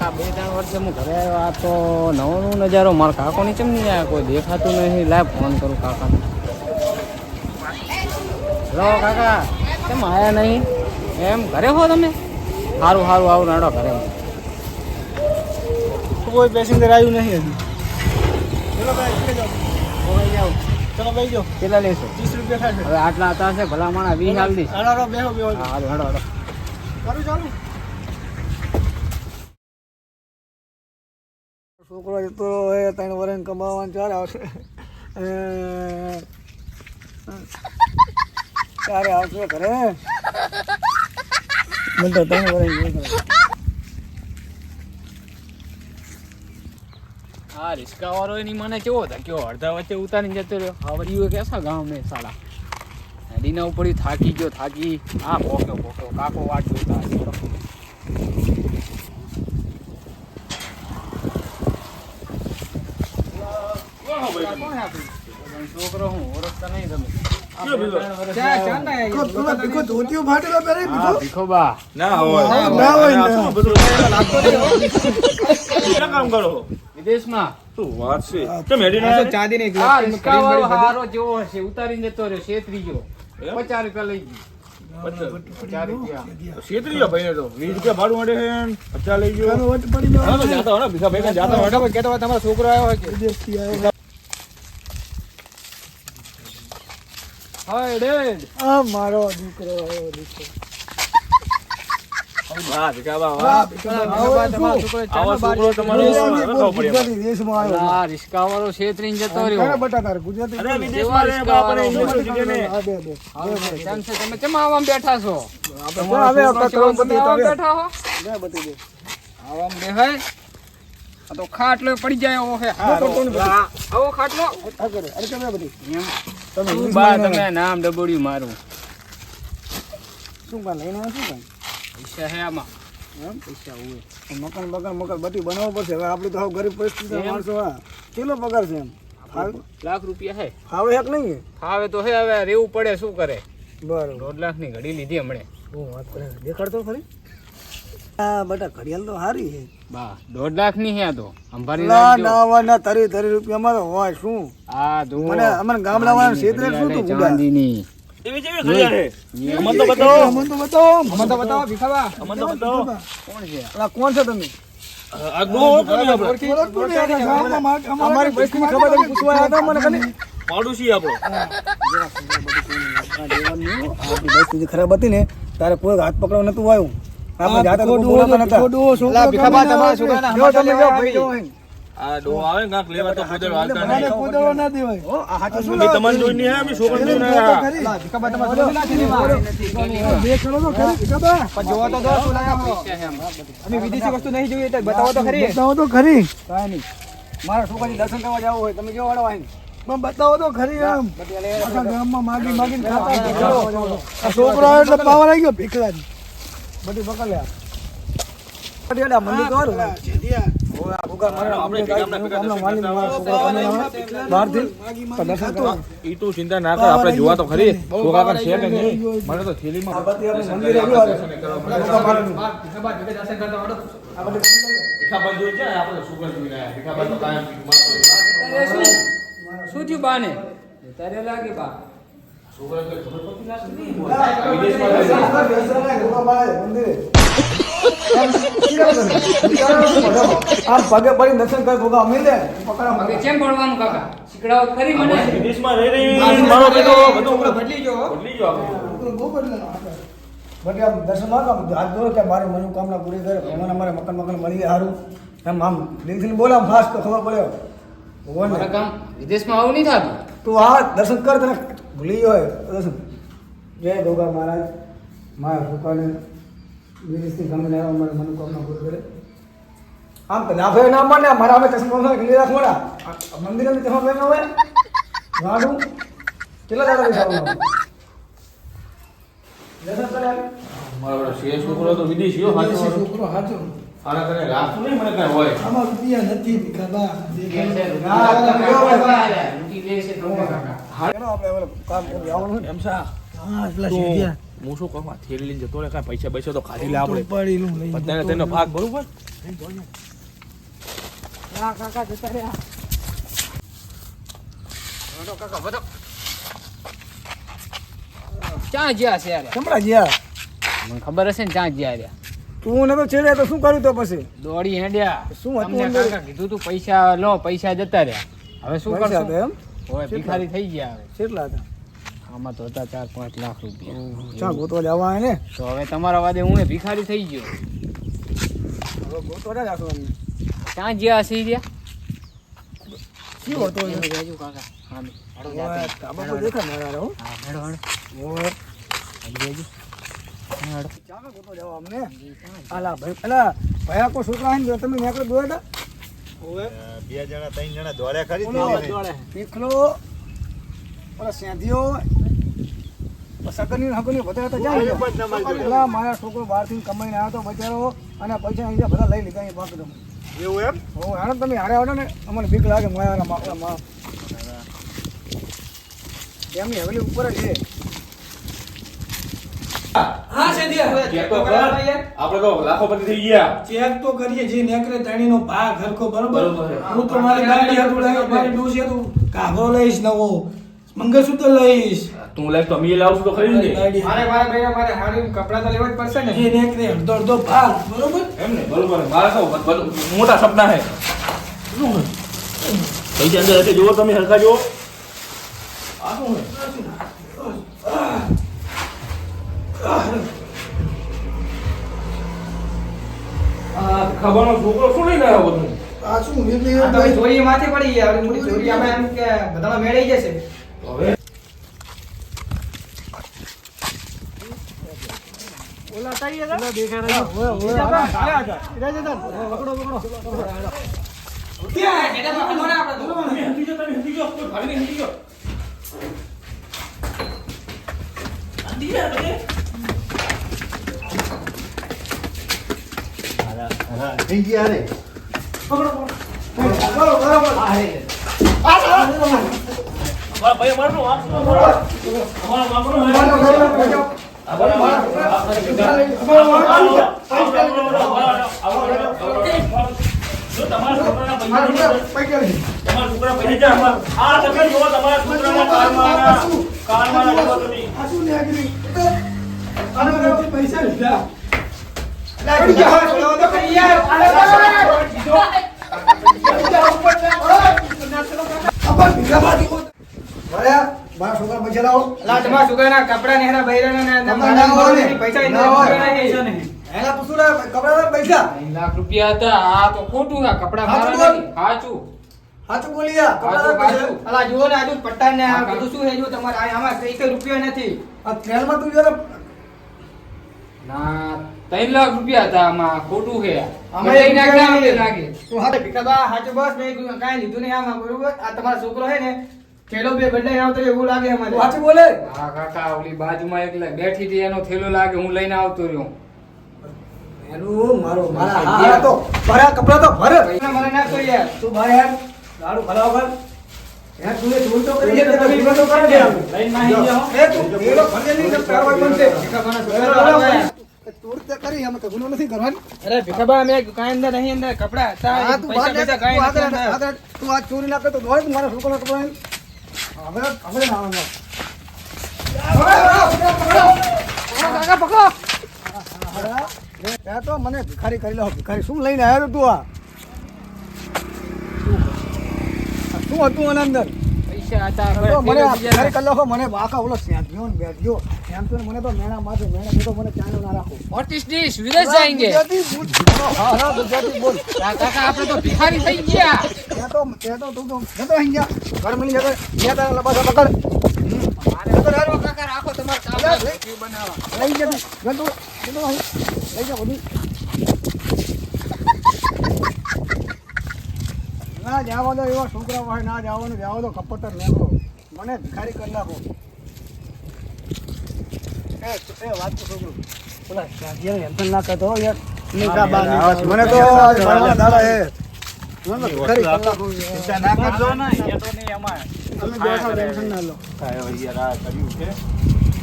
કાકા 2-3 વર્ષે હું ઘરે આવ્યો. આ તો નવો નજારો. મારા કાકોની ચમ નહીં આવ્યા, કોઈ દેખાતું નહીં. લાવ ફોન કરું કાકાને. હેલો કાકા, કેમ આવ્યા નહીં? એમ ઘરે હો તમે? સારું સારું, આવું નાડો ઘરે. કોઈ પેસેન્જર આવ્યું નહીં હજી. ચલો ભાઈ જાઓ. ચલો ભાઈ જાઓ. કેટલા લેશો? 30 રૂપિયા થાય છે. હવે આટલા હતા છે ભલા માણા 20 હાલ દી. હાલો બેહો બેહો. હારું હાલો હાલો. કરું ચાલુ. છોકરો જતો હોય 3 વર્ષ કમાવાનું ચાલે આવશે. ક્યારે આવશે ઘરે? મને તો 3 વર્ષ. હા, રિસ્કા વાળો એની મને કેવો હતા, કેવો અડધા વચ્ચે ઉતારીને જતો રહ્યો. આવડ્યું કેસા ગામ મેં સાડા નદીના ઉપર થાકી ગયો. હા પોક્યો કાકો વાટ જોતા છોકરો. હું ઓળખતા નહીં તમે? ભીખોબા ના હોય. વિદેશમાં શું વાત છે? તમે ચાંદીની હારો જેવો હશે, ઉતારીને જતો રહ્યો. છેતરી ગયો. 50 રૂપિયા લઈ ગયો. 50 રૂપિયા છેતરીયો ભાઈને તો 20 રૂપિયા ભાડું માટે છે. 50 લઈ ગયો. જાતા હોય ને ભીખા ભાઈ જાતા હોય. કેતો હોય તમારો છોકરો આવ્યો છે. હાય ડેડ, આ મારો દીકરો આવ્યો. વાહ ભીખા બા વાહ. આવો છોકરો આવો છોકરો તમારો દેશમાં આવ્યો. આ રિસ્કા વાળો છેતરીને જતો રહ્યો. બટા તારે ગુજરાતી. અરે વિદેશમાં રહે બાપરે ઇંગ્લિશ શીખે ને. કેમ છે તમે? કેમ આવામ બેઠા છો? હવે તમે આવામ બેઠા હો? લે બતી દે. આવામ બેહાય. આ તો ખાટલો પડી જાય એવો છે. આવો ખાટલો. અરે કેમ બધી શું બા તમે નામ ડબોડ્યું મારું? શું કા લઈને શું કા પૈસા હે આમાં? પૈસા હોય. મકાન બધી બનાવવું પડશે. હવે આપણે તો હવે ગરીબ પરિસ્થિતિ માણસો. હા કેટલો પગાર છે? એમ લાખ રૂપિયા હે. ફાવે એક નહીં? ફાવે તો હે, હવે રેવું પડે, શું કરે. બરોબર. 1.5 લાખ ની ઘડી લીધી હમણે. હું વાત કરે દેખાડતો ખરી. હા બટા ઘડિયાળ તો સારી છે બા. 1.5 લાખ ની હે આ તો. અંભારી ના 30 રૂપિયામાં તો હોય શું? આ દો મને અમને ગામડા વાળા ક્ષેત્રે શું તું ચાંદીની. એવી જેવી ઘડિયાળ છે. અમને તો બતાવો. ભીખાબા. અમને તો બતાવો. કોણ છે? કોણ છો તમે? આ દો કોને આપણે? અમારી પરિસ્થિતિ ખબર તમે પૂછવા આવ્યા હતા મને ખાલી. પાડોશી આપણો. આપણી પરિસ્થિતિ ખરાબ હતી ને તારે કોઈ હાથ પકડવા નતું આવ્યું. આપણે જાતા તો બોલાતા નતા. ભીખાબા તમારા છોકરાના જો તમે જો ભાઈ જો આ ડો આવે ગાંક લેવા તો પોતે હાલતા નહીં. કોદળો ના દેવાય. ઓ આ હાથ શું તમને જોઈને હે અમે છોકરા જોઈને આયા. ભીખાબા તમારા છોકરાના નથી લેવા. દેખાડો તો ખરી ભીખાબા. પણ જોવા તો દો શું લાયા અમે વિદેશી વસ્તુ નહીં જોઈએ તો બતાવો તો ખરી. બતાવો તો ખરી. કાંઈ નહીં. મારા છોકરાની દર્શન કરવા જવું હોય તમે કેવો વાળો આવીને પણ બતાવો તો ખરી. આમ આખા ગામમાં માગીને ખાતા. આ છોકરો આવ્યો એટલે પાવર આવી ગયો ભીખલાજી. બધી પકડ લે. મંદિર તો હારું. ઈ તું ચિંતા ના કર, આપણે જોવા તો ખરી. છોકરા કાંઈ છે કે નહીં? મને તો થેલીમાં ભીખાબા જોઈ જાય. આપણે છોકરા જોઈને આયા. ભીખાબા તો કાયમ શું થયું બાને? તારે લાગે બા. છોકરા તો ખબર પડતી નથી. વિદેશમાં આમ પગે પડી દર્શન કર ભોગા અમે લે પકડા હવે કેમ પડવાનું કાકા? શીખડાવો ખરી મને. વિદેશમાં રહી મારો બેટો બધું બદલી ગયો. આપણે બહુ બદલાનો બાકી આમ દર્શન માં કામ હાથ જોડો કે મારી મનોકામના પૂરી કરે ભગવાન અમારે મકાન મળી સારું એમ આમ દિલથી બોલામ ફાસ્ટ તો ખબર પડે ભગવાન મારા કામ વિદેશમાં આવું નહીં થતું. તું આ દર્શન કર તને ભૂલી હોય દર્શન. જય ગોગા મહારાજ મારા ભૂકાને વિદેશથી ગમે અમારે મનોકામના પૂરી કરે. આમ તો લાભે ના માને મારા અમે ચશ્મા ખીલી રાખ મોડા મંદિર ની ચશ્મા પહેરનો હોય વાડું કેટલા દાડા બેસાવાનું દર્શન કરે. મારો શેર છોકરો તો વિદેશીઓ હાચો છોકરો હાચો આના કરે રાખતું નહીં મને કાંઈ હોય. આમાં રૂપિયા નથી ખબર લૂંટી લે છે તમને કાકા. આપણે કામ જવાનું એમ સા હા એટલા તું- સીધ્યા હું શું કહું આ થેલી લઈને જતો રહે કાંઈ પૈસા તો ખાધી લે આપણે પડીનું લઈને બધાને જતો તેનો રહ્યો. ભાગ બરોબર હા કાકા જતા રહ્યા વધો કાકા વધો ક્યાં જ્યાં છે યાર ચમડા જ્યાં મને ખબર હશે ને ક્યાં જ્યાં રહ્યા તું નતો છેડે તો શું કર્યું તો પછી દોડી હેડ્યા શું હતું તમને અંદર? કાકા કીધું તું પૈસા લો પૈસા જતા રહ્યા હવે શું પૈસા કરશું હતા એમ હવે ભિખારી થઈ ગયા હવે કેટલા હતા આમાં તો હતા 4-5 લાખ રૂપિયા ચા ગોતવા જવા ને તો હવે તમારા વાદે હું ભિખારી થઈ ગયો હવે ગોતવા જ રાખો અમને ક્યાં જ્યાં હશે રહ્યા શું હતો એ? રહેજો કાકા હા હેડો ઓય, જાતે. તાબા પર દેખાય મારા હો હા હેડો હેડો ઓય હેડો રહેજો. હા, હેડો ચાલો ગોતવા જવા અમને આલા ભાઈ પેલા ભયા કો છોકરા હે ને તમે નેકળો દોડ્યા ઓય 2 જણા 3 જણા દોડ્યા ખરી ઓલો પીખલો ઓલા સેંધિયો સગનની હગની બધા હતા જાય કોઈ પણ તમારી જોડે. પેલા મારા છોકરો બહારથી કમાઈને આવ્યો તો બચારો અને પૈસા અહીંયા બધા લઈ લીધા અહીં પાક તમે એવું એમ હો હાણે તમે હારે આવડો ને અમને બીક લાગે મારા માં એમની હવેલી ઉપર જ છે હા સેંધિયા ચેક તો કર. આપણે તો લાખોપતિ થઈ ગયા ચેક તો કરીએ જે નેકરે ધણીનો ભાગ હરખો બરોબર બરોબર છે. હું તો મારી ગાડી હતું લઈ મારી ડોસી હતું કાગો લઈશ નવો મંગળસૂત્ર લઈશ તું લાઈક તો અમે લાવશું તો ખરી ને ગાડી મારે ભાઈ હારી કપડા તો લેવા જ પડશે ને જે નેકરે અડધો અડધો ભાગ બરોબર એમ ને બરોબર મારા તો બધું મોટા સપના હે પૈસા અંદર હશે જુઓ તમે હરખા જુઓ આ શું હે આ ખબર છોકરો શું લઈને આવ્યો બધું આ શું વીરલી આ તો ચોરી માથે પડી ગયા આપણી મોટી ચોરી અમે એમ કે બધામાં મેળાઈ જશે હવે ઓલા તાઈએ ઓલા દેખા રહ્યા ઓય ઓય રાજા પકડો ત્યાં જેટામાં હલવાના આપણે તો. તમે હંતી જો કોઈ ભાગીને હંતી જો હંતી જા તમે થઈ ગયા રે મારા ભાઈ મારનો આ શું મારા મામનો જો તમારા છોકરાના તમારા છોકરા પૈસા આ તમે જો તમારા છોકરાના કારમાં જો તમે પૈસા લીધા અલા, બીજા છોડો તો ખરી યાર. મારા છોકરા પૈસા લાવો અલા, તમારા છોકરાના કપડા ને એના બૈરાના ને એના કપડાં ના હોય ને. પૈસા ના હોય. પૈસા નહીં. એના પૂછું ને કપડા પૈસા 3 લાખ રૂપિયા હતા આ તો ખોટું આ કપડા સાચું મારા બોલ. નથી સાચું સાચું બોલિયા કપડા સાચું. અલા, જુઓ ને આજુ પટ્ટા ને આ હા, બધું શું છે જુઓ તમારે આમાં કઈ રૂપિયા નથી આ ટ્રેનમાં તું જરા ના 3 લાખ રૂપિયા હતા આમાં ખોટું છે અમે અમે એક નાખી નાખી નાખી તું હાથે ભીખાબા હાચું બસ મેં કાંઈ લીધું નહીં આમાં બરોબર આ તમારો છોકરો છે ને થેલો બે બદલાઈ આવતો એવું લાગે અમારે સાચું બોલે હા કાકા ઓલી બાજુમાં એક બેઠી હતી એનો થેલો લાગે હું લઈને આવતો રહ્યો એનું મારા હા તો ભરા કપડા તો ભર મને ના તો યાર તું ભાઈ યાર દારૂ ભરાવ કર યાર તું એ ચોરી તો કરી છે તો બીજો તો કરી દે લઈને નાહી જાઓ. એ તું પેલો ભરજે નહીં તો કાર્યવાહી બનશે ભીખાબાના છોકરા લાવ્યા. ચોરી તો કરી અમે તો ગુનો નથી કરવાની અરે ભીખાબા અમે કાંઈ અંદર નહીં અંદર કપડા હતા હા તું પૈસા બાદ પૈસા કાંઈ નથી અંદર. તું આ ચોરી ના કરતો દોડ મારા છોકરાના કપડા હવે હવે ના આવવાનો કાકા પકડો ત્યાં તો મને ભિખારી કરી લો ભિખારી શું લઈને આવ્યો તું આ શું હતું આના અંદર પૈસા હતા તો મને આ બીજા ભિખારી કરી લો મને આખા ઓલો સ્યાંધ્યો ને બેઠ્યો એમ તો મને તો મેણા માથે મેણા તો મને ચાલો ના રાખો What is this? વિદેશ જાएंगे ગુજરાતી બોલ. હા હા ગુજરાતી બોલ કાકા આપણે તો ભિખારી થઈ ગયા ત્યાં તો તું તો જતો અહીં જા ઘર મળી જતો ત્યાં તારા લબાસા પકડ મારે કાકા રાખો તમારે કામ બનાવવા લઈ જા તું જતો અહીં લઈ જા બધું ના જાવા દો એવા છોકરા હોય ના જવાનું જાવ દો કપટર નીકળો મને ભિખારી કરી નાખો એ વાત તો છોકરું બોલા યાર હેલ્પ ના કરતો હો યાર મને તો ભણવા દાડા હે મને ભિખારી કરી નાખો ના કરજો ને એ તો નહીં અમાર તમે બેઠો ટેન્શન ના લો કાંઈ યાર આ કર્યું છે